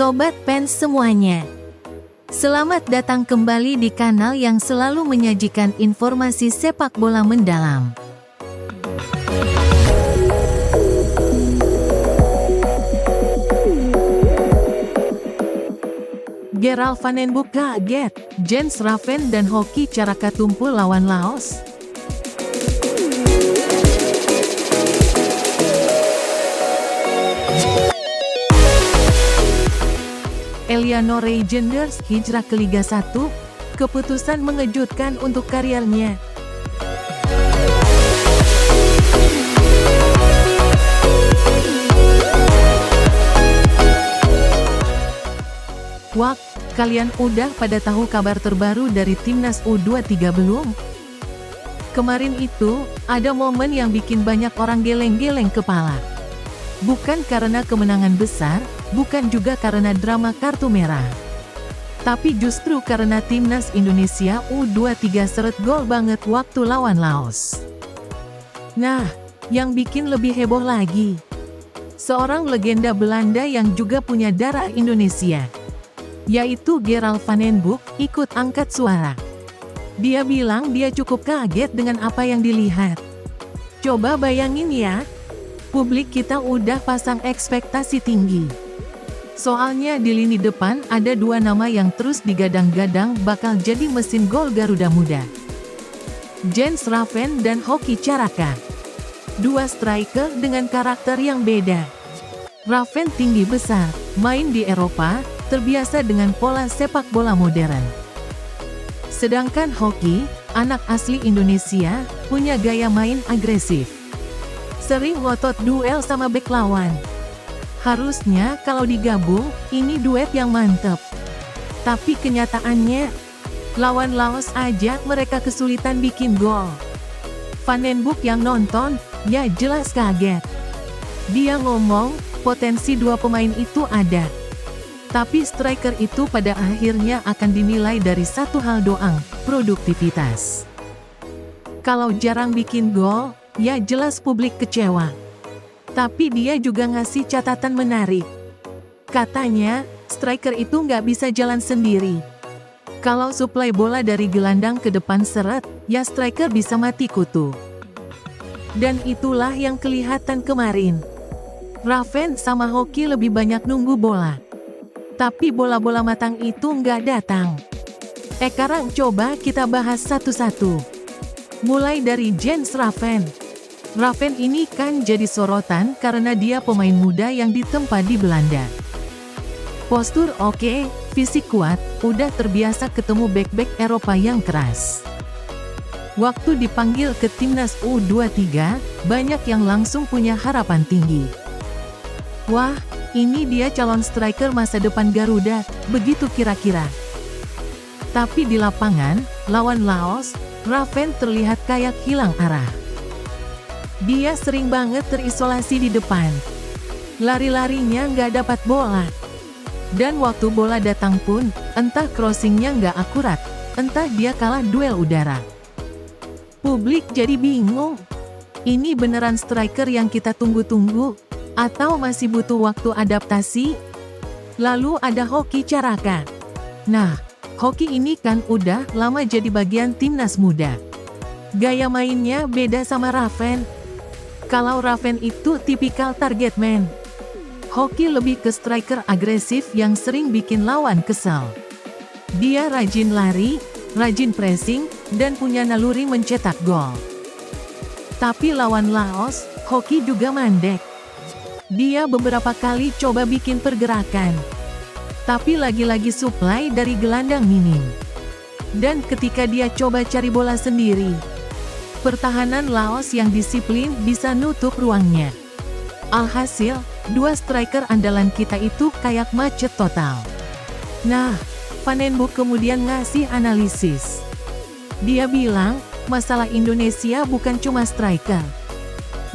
Sobat fans semuanya, selamat datang kembali di kanal yang selalu menyajikan informasi sepak bola mendalam. Gerald Van den Boeck kaget, Jens Raven dan Hoki Caraka tumpul lawan Laos. Eliano Reijnders hijrah ke Liga 1, keputusan mengejutkan untuk karirnya. Wah, kalian udah pada tahu kabar terbaru dari Timnas U23 belum? Kemarin itu, ada momen yang bikin banyak orang geleng-geleng kepala. Bukan karena kemenangan besar, bukan juga karena drama kartu merah. Tapi justru karena Timnas Indonesia U23 seret gol banget waktu lawan Laos. Nah, yang bikin lebih heboh lagi, seorang legenda Belanda yang juga punya darah Indonesia, yaitu Gerald Van den Boeck, ikut angkat suara. Dia bilang dia cukup kaget dengan apa yang dilihat. Coba bayangin ya, publik kita udah pasang ekspektasi tinggi. Soalnya di lini depan ada dua nama yang terus digadang-gadang bakal jadi mesin gol Garuda Muda. Jens Raven dan Hoki Caraka. Dua striker dengan karakter yang beda. Raven tinggi besar, main di Eropa, terbiasa dengan pola sepak bola modern. Sedangkan Hoki, anak asli Indonesia, punya gaya main agresif. Sering ngotot duel sama bek lawan. Harusnya kalau digabung, ini duet yang mantep. Tapi kenyataannya, lawan Laos aja mereka kesulitan bikin gol. Van den Boeck yang nonton, ya jelas kaget. Dia ngomong, potensi dua pemain itu ada. Tapi striker itu pada akhirnya akan dinilai dari satu hal doang, produktivitas. Kalau jarang bikin gol, ya jelas publik kecewa. Tapi dia juga ngasih catatan menarik. Katanya, striker itu nggak bisa jalan sendiri. Kalau suplai bola dari gelandang ke depan seret, ya striker bisa mati kutu. Dan itulah yang kelihatan kemarin. Raven sama Hoki lebih banyak nunggu bola. Tapi bola-bola matang itu nggak datang. Sekarang coba kita bahas satu-satu. Mulai dari Jens Raven. Raven ini kan jadi sorotan karena dia pemain muda yang ditempa di Belanda. Postur oke, fisik kuat, udah terbiasa ketemu bek-bek Eropa yang keras. Waktu dipanggil ke Timnas U23, banyak yang langsung punya harapan tinggi. Wah, ini dia calon striker masa depan Garuda, begitu kira-kira. Tapi di lapangan, lawan Laos, Raven terlihat kayak hilang arah. Dia sering banget terisolasi di depan. Lari-larinya nggak dapat bola. Dan waktu bola datang pun, entah crossingnya nggak akurat, entah dia kalah duel udara. Publik jadi bingung. Ini beneran striker yang kita tunggu-tunggu? Atau masih butuh waktu adaptasi? Lalu ada Hoki Caraka. Nah, Hoki ini kan udah lama jadi bagian timnas muda. Gaya mainnya beda sama Raven. Kalau Raven itu tipikal target man. Hoki lebih ke striker agresif yang sering bikin lawan kesal. Dia rajin lari, rajin pressing, dan punya naluri mencetak gol. Tapi lawan Laos, Hoki juga mandek. Dia beberapa kali coba bikin pergerakan. Tapi lagi-lagi suplai dari gelandang minim. Dan ketika dia coba cari bola sendiri, pertahanan Laos yang disiplin bisa nutup ruangnya. Alhasil, dua striker andalan kita itu kayak macet total. Nah, Van den Boeck kemudian ngasih analisis. Dia bilang, masalah Indonesia bukan cuma striker.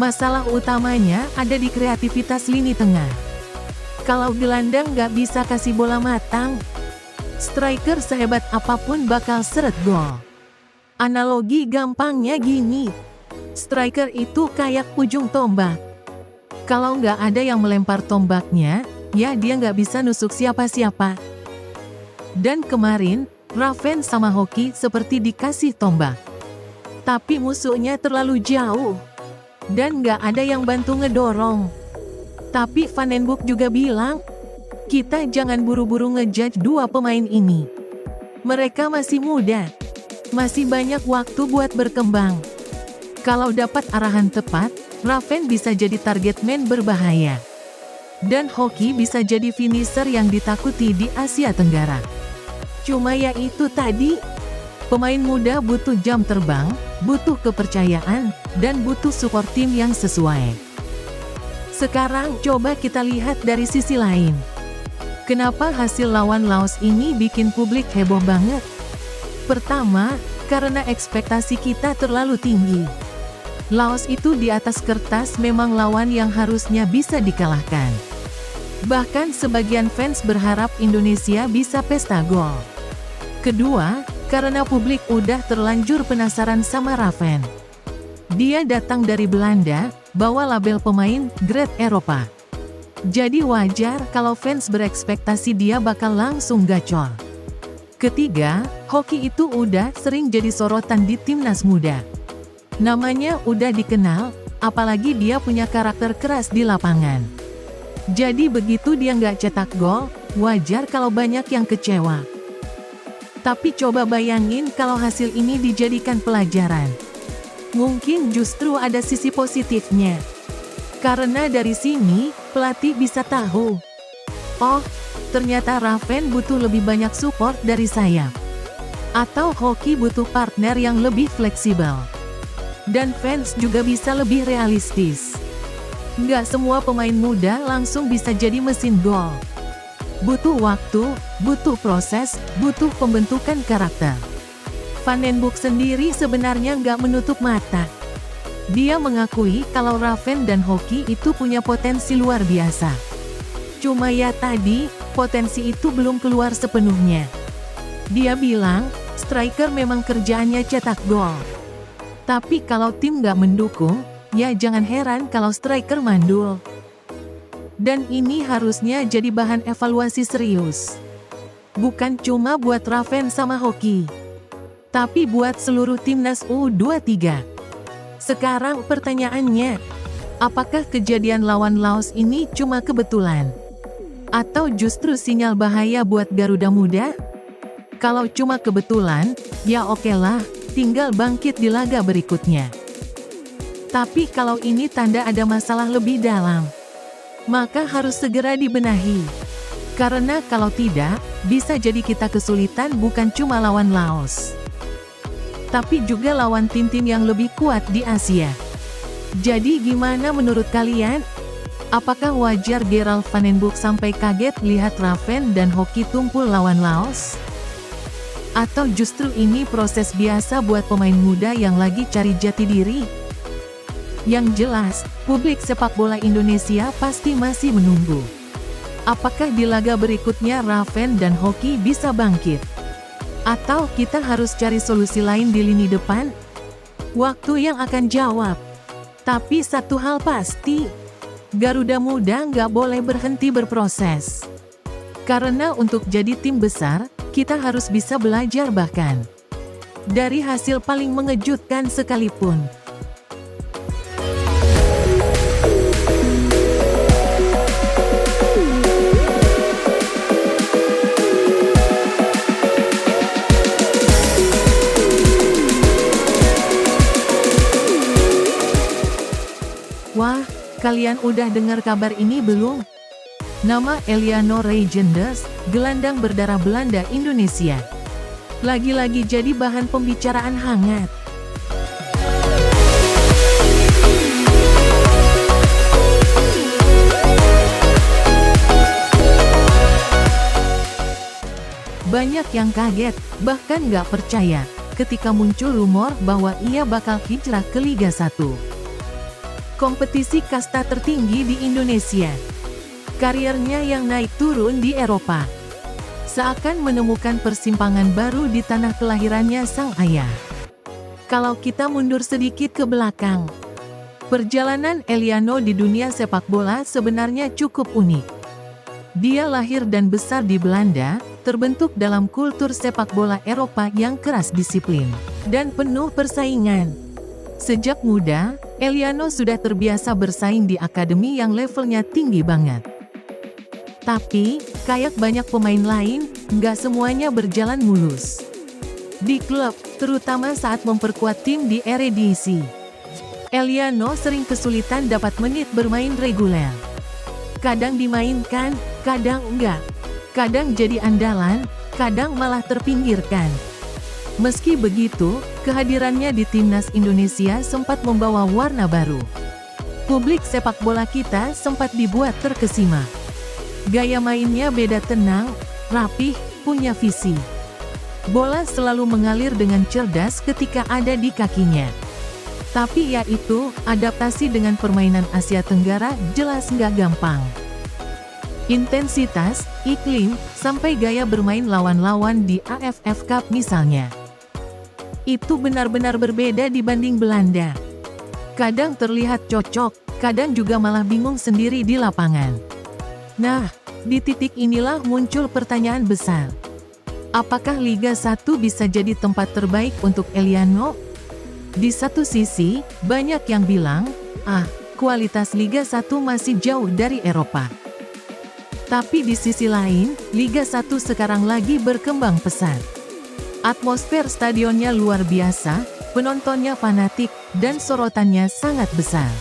Masalah utamanya ada di kreativitas lini tengah. Kalau gelandang nggak bisa kasih bola matang, striker sehebat apapun bakal seret gol. Analogi gampangnya gini, striker itu kayak ujung tombak. Kalau nggak ada yang melempar tombaknya, ya dia nggak bisa nusuk siapa-siapa. Dan kemarin, Raven sama Hoki seperti dikasih tombak. Tapi musuhnya terlalu jauh. Dan nggak ada yang bantu ngedorong. Tapi Vandenboek juga bilang, kita jangan buru-buru ngejudge dua pemain ini. Mereka masih muda. Masih banyak waktu buat berkembang. Kalau dapat arahan tepat, Raven bisa jadi target man berbahaya. Dan Hoki bisa jadi finisher yang ditakuti di Asia Tenggara. Cuma ya itu tadi, pemain muda butuh jam terbang, butuh kepercayaan, dan butuh support tim yang sesuai. Sekarang coba kita lihat dari sisi lain. Kenapa hasil lawan Laos ini bikin publik heboh banget? Pertama, karena ekspektasi kita terlalu tinggi. Laos itu di atas kertas memang lawan yang harusnya bisa dikalahkan. Bahkan sebagian fans berharap Indonesia bisa pesta gol. Kedua, karena publik udah terlanjur penasaran sama Raven. Dia datang dari Belanda, bawa label pemain Great Eropa. Jadi wajar kalau fans berekspektasi dia bakal langsung gacor. Ketiga, Hoki itu udah sering jadi sorotan di timnas muda. Namanya udah dikenal, apalagi dia punya karakter keras di lapangan. Jadi begitu dia nggak cetak gol, wajar kalau banyak yang kecewa. Tapi coba bayangin kalau hasil ini dijadikan pelajaran. Mungkin justru ada sisi positifnya. Karena dari sini, pelatih bisa tahu. Oh, ternyata Raven butuh lebih banyak support dari sayap. Atau Hoki butuh partner yang lebih fleksibel. Dan fans juga bisa lebih realistis. Nggak semua pemain muda langsung bisa jadi mesin gol. Butuh waktu, butuh proses, butuh pembentukan karakter. Vandenboek sendiri sebenarnya nggak menutup mata. Dia mengakui kalau Raven dan Hoki itu punya potensi luar biasa. Cuma ya tadi, potensi itu belum keluar sepenuhnya. Dia bilang, striker memang kerjaannya cetak gol. Tapi kalau tim nggak mendukung, ya jangan heran kalau striker mandul. Dan ini harusnya jadi bahan evaluasi serius. Bukan cuma buat Raven sama Hoki, tapi buat seluruh timnas U23. Sekarang pertanyaannya, apakah kejadian lawan Laos ini cuma kebetulan? Atau justru sinyal bahaya buat Garuda Muda? Kalau cuma kebetulan, ya okelah, tinggal bangkit di laga berikutnya. Tapi kalau ini tanda ada masalah lebih dalam, maka harus segera dibenahi. Karena kalau tidak, bisa jadi kita kesulitan bukan cuma lawan Laos, tapi juga lawan tim-tim yang lebih kuat di Asia. Jadi gimana menurut kalian? Apakah wajar Gerald Vandenboek sampai kaget lihat Raven dan Hoki tumpul lawan Laos? Atau justru ini proses biasa buat pemain muda yang lagi cari jati diri? Yang jelas, publik sepak bola Indonesia pasti masih menunggu. Apakah di laga berikutnya Raven dan Hoki bisa bangkit? Atau kita harus cari solusi lain di lini depan? Waktu yang akan jawab. Tapi satu hal pasti, Garuda Muda nggak boleh berhenti berproses. Karena untuk jadi tim besar, kita harus bisa belajar bahkan dari hasil paling mengejutkan sekalipun. Wah, kalian udah dengar kabar ini belum? Nama Eliano Reijenders, gelandang berdarah Belanda Indonesia, lagi-lagi jadi bahan pembicaraan hangat. Banyak yang kaget, bahkan nggak percaya, ketika muncul rumor bahwa ia bakal hijrah ke Liga 1. Kompetisi kasta tertinggi di Indonesia. Karirnya yang naik turun di Eropa seakan menemukan persimpangan baru di tanah kelahirannya sang ayah. Kalau kita mundur sedikit ke belakang, perjalanan Eliano di dunia sepak bola sebenarnya cukup unik. Dia lahir dan besar di Belanda, terbentuk dalam kultur sepak bola Eropa yang keras disiplin dan penuh persaingan. Sejak muda, Eliano sudah terbiasa bersaing di akademi yang levelnya tinggi banget. Tapi, kayak banyak pemain lain, nggak semuanya berjalan mulus. Di klub, terutama saat memperkuat tim di Eredivisie, Eliano sering kesulitan dapat menit bermain reguler. Kadang dimainkan, kadang enggak. Kadang jadi andalan, kadang malah terpinggirkan. Meski begitu, kehadirannya di timnas Indonesia sempat membawa warna baru. Publik sepak bola kita sempat dibuat terkesima. Gaya mainnya beda, tenang, rapih, punya visi. Bola selalu mengalir dengan cerdas ketika ada di kakinya. Tapi yaitu, adaptasi dengan permainan Asia Tenggara jelas nggak gampang. Intensitas, iklim, sampai gaya bermain lawan-lawan di AFF Cup misalnya. Itu benar-benar berbeda dibanding Belanda. Kadang terlihat cocok, kadang juga malah bingung sendiri di lapangan. Nah, di titik inilah muncul pertanyaan besar. Apakah Liga 1 bisa jadi tempat terbaik untuk Eliano? Di satu sisi, banyak yang bilang, kualitas Liga 1 masih jauh dari Eropa. Tapi di sisi lain, Liga 1 sekarang lagi berkembang pesat. Atmosfer stadionnya luar biasa, penontonnya fanatik, dan sorotannya sangat besar.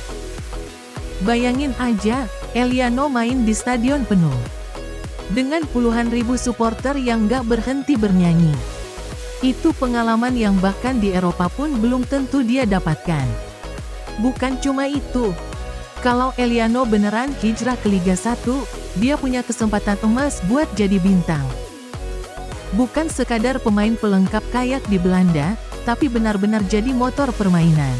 Bayangin aja, Eliano main di stadion penuh. Dengan puluhan ribu supporter yang gak berhenti bernyanyi. Itu pengalaman yang bahkan di Eropa pun belum tentu dia dapatkan. Bukan cuma itu. Kalau Eliano beneran hijrah ke Liga 1, dia punya kesempatan emas buat jadi bintang. Bukan sekadar pemain pelengkap kayak di Belanda, tapi benar-benar jadi motor permainan.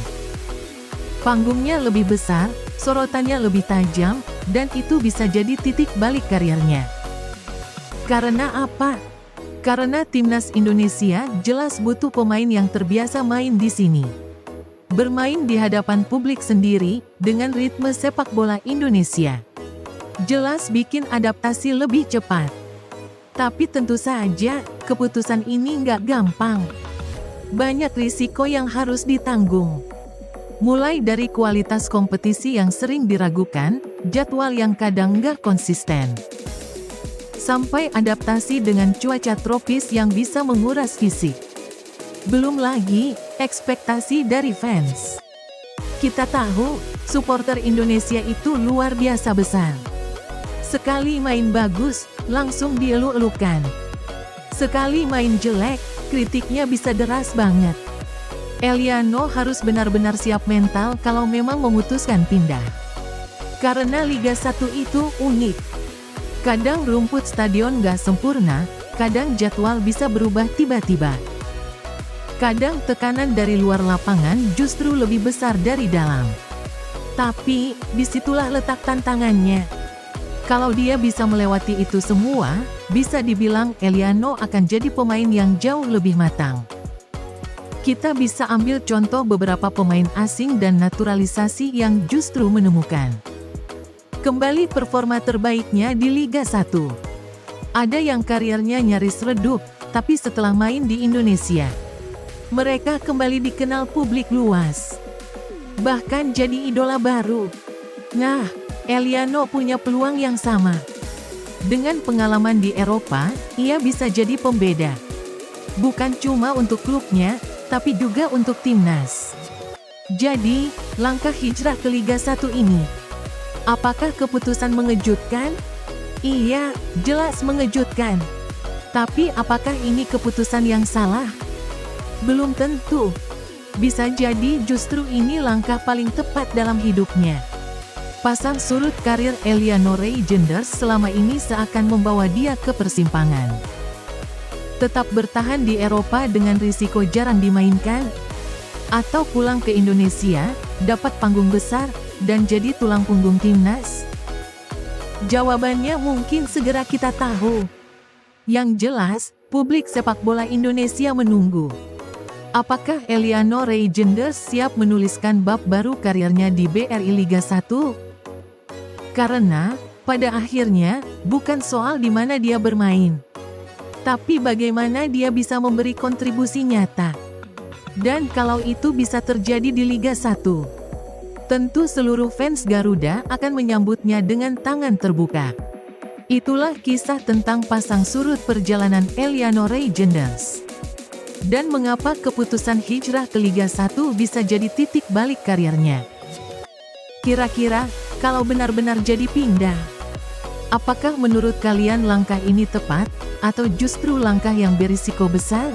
Panggungnya lebih besar, sorotannya lebih tajam, dan itu bisa jadi titik balik karirnya. Karena apa? Karena timnas Indonesia jelas butuh pemain yang terbiasa main di sini. Bermain di hadapan publik sendiri, dengan ritme sepak bola Indonesia. Jelas bikin adaptasi lebih cepat. Tapi tentu saja, keputusan ini nggak gampang. Banyak risiko yang harus ditanggung. Mulai dari kualitas kompetisi yang sering diragukan, jadwal yang kadang nggak konsisten. Sampai adaptasi dengan cuaca tropis yang bisa menguras fisik. Belum lagi, ekspektasi dari fans. Kita tahu, supporter Indonesia itu luar biasa besar. Sekali main bagus, langsung dielu-elukan. Sekali main jelek, kritiknya bisa deras banget. Eliano harus benar-benar siap mental kalau memang memutuskan pindah. Karena Liga 1 itu unik. Kadang rumput stadion gak sempurna, kadang jadwal bisa berubah tiba-tiba. Kadang tekanan dari luar lapangan justru lebih besar dari dalam. Tapi, disitulah letak tantangannya. Kalau dia bisa melewati itu semua, bisa dibilang Eliano akan jadi pemain yang jauh lebih matang. Kita bisa ambil contoh beberapa pemain asing dan naturalisasi yang justru menemukan kembali performa terbaiknya di Liga 1. Ada yang karirnya nyaris redup, tapi setelah main di Indonesia, mereka kembali dikenal publik luas. Bahkan jadi idola baru. Nah, Eliano punya peluang yang sama. Dengan pengalaman di Eropa, ia bisa jadi pembeda. Bukan cuma untuk klubnya, tapi juga untuk timnas. Jadi, langkah hijrah ke Liga 1 ini, apakah keputusan mengejutkan? Iya, jelas mengejutkan. Tapi apakah ini keputusan yang salah? Belum tentu. Bisa jadi justru ini langkah paling tepat dalam hidupnya. Pasang surut karir Eliano Reijnders selama ini seakan membawa dia ke persimpangan. Tetap bertahan di Eropa dengan risiko jarang dimainkan? Atau pulang ke Indonesia, dapat panggung besar, dan jadi tulang punggung timnas? Jawabannya mungkin segera kita tahu. Yang jelas, publik sepak bola Indonesia menunggu. Apakah Eliano Reijnders siap menuliskan bab baru karirnya di BRI Liga 1? Karena, Pada akhirnya, bukan soal di mana dia bermain, tapi bagaimana dia bisa memberi kontribusi nyata. Dan kalau itu bisa terjadi di Liga 1, tentu seluruh fans Garuda akan menyambutnya dengan tangan terbuka. Itulah kisah tentang pasang surut perjalanan Eliano Reijenders. Dan mengapa keputusan hijrah ke Liga 1 bisa jadi titik balik karirnya. Kira-kira, kalau benar-benar jadi pindah, apakah menurut kalian langkah ini tepat, atau justru langkah yang berisiko besar?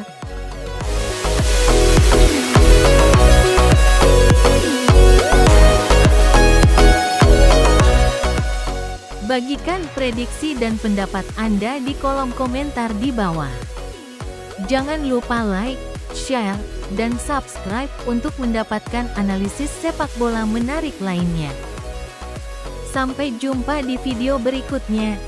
Bagikan prediksi dan pendapat Anda di kolom komentar di bawah. Jangan lupa like, share, dan subscribe untuk mendapatkan analisis sepak bola menarik lainnya. Sampai jumpa di video berikutnya.